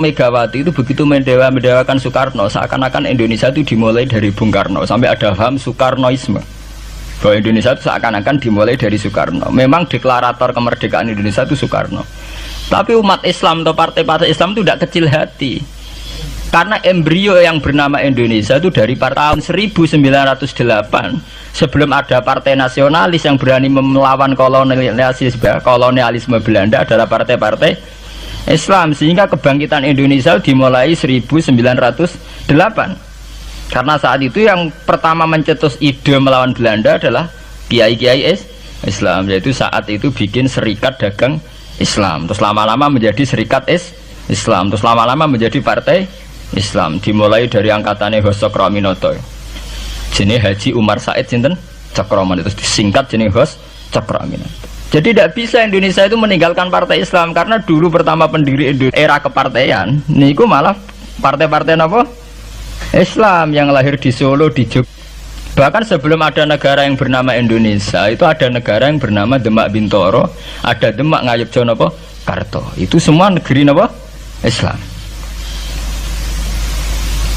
Megawati itu begitu mendewakan Soekarno, seakan-akan Indonesia itu dimulai dari Bung Karno, sampai ada paham Soekarnoisme bahwa Indonesia itu seakan-akan dimulai dari Soekarno. Memang deklarator kemerdekaan Indonesia itu Soekarno, tapi umat Islam atau partai-partai Islam itu tidak kecil hati, karena embrio yang bernama Indonesia itu dari tahun 1908, sebelum ada partai nasionalis yang berani melawan kolonialisme Belanda, adalah partai-partai Islam. Sehingga kebangkitan Indonesia dimulai 1908, karena saat itu yang pertama mencetus ide melawan Belanda adalah kiai-kiai Islam, yaitu saat itu bikin serikat dagang Islam, terus lama-lama menjadi serikat Islam, terus lama-lama menjadi partai Islam. Dimulai dari angkatannya Hos Cokroaminoto, jenis Haji Umar Said sinten Cokroaminoto, terus disingkat jenis Hos Cokroaminoto. Jadi tidak bisa Indonesia itu meninggalkan partai Islam, karena dulu pertama pendiri era kepartaian niku malah partai-partai apa? Islam yang lahir di Solo, di Jogja. Bahkan sebelum ada negara yang bernama Indonesia, itu ada negara yang bernama Demak Bintoro, ada Demak Ngayogjakarta apa? Karto. Itu semua negeri apa? Islam.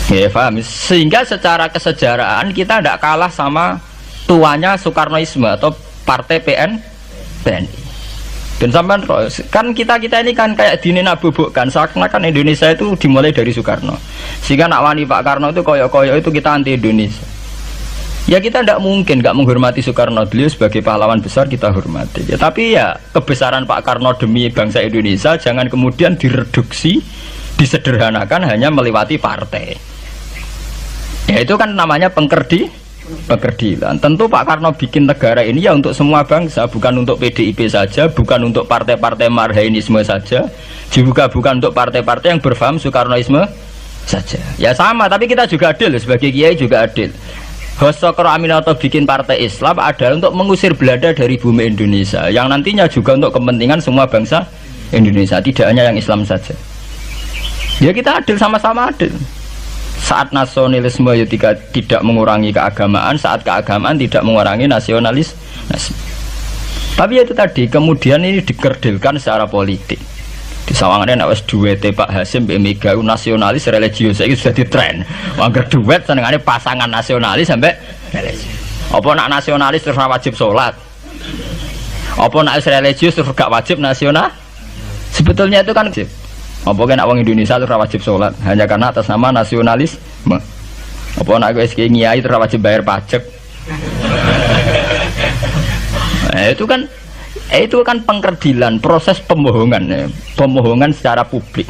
Ya paham. Sehingga secara kesejarahan kita tidak kalah sama tuanya Soekarnoisme atau partai PNI. Dan sampai kan kita ini kan kayak dinabubukkan seakan-akan Indonesia itu dimulai dari Soekarno, sehingga nak wani Pak Karno itu koyok-koyok itu kita anti Indonesia. Ya kita tidak mungkin nggak menghormati Soekarno, beliau sebagai pahlawan besar kita hormati ya, tapi ya kebesaran Pak Karno demi bangsa Indonesia jangan kemudian direduksi, disederhanakan hanya melewati partai. Ya itu kan namanya pekerdilan. Tentu Pak Karno bikin negara ini ya untuk semua bangsa, bukan untuk PDIP saja, bukan untuk partai-partai marhainisme saja, juga bukan untuk partai-partai yang berfaham Soekarnoisme saja. Ya sama, tapi kita juga adil, sebagai kiai juga adil. Hos Cokroaminoto bikin partai Islam adalah untuk mengusir Belanda dari bumi Indonesia, yang nantinya juga untuk kepentingan semua bangsa Indonesia, tidak hanya yang Islam saja. Ya kita adil, sama-sama adil. Saat nasionalisme ya tidak mengurangi keagamaan, saat keagamaan tidak mengurangi nasionalis. Tapi ya itu tadi, kemudian ini dikerdilkan secara politik. Di sawangannya nak wis duwete Pak Hasim Mbak Mega nasionalis religius itu sudah ditren. Angger duet senengane pasangan nasionalis sampai religius. Apa nak nasionalis terus wajib sholat? Apa nak religius terus gak wajib nasional? Sebetulnya itu kan wajib. Apa kan orang Indonesia itu wajib sholat hanya karena atas nama nasionalisme? Apa nak SK Nyai itu wajib bayar pajak? Itu kan pengkerdilan, proses pembohongan, pembohongan secara publik.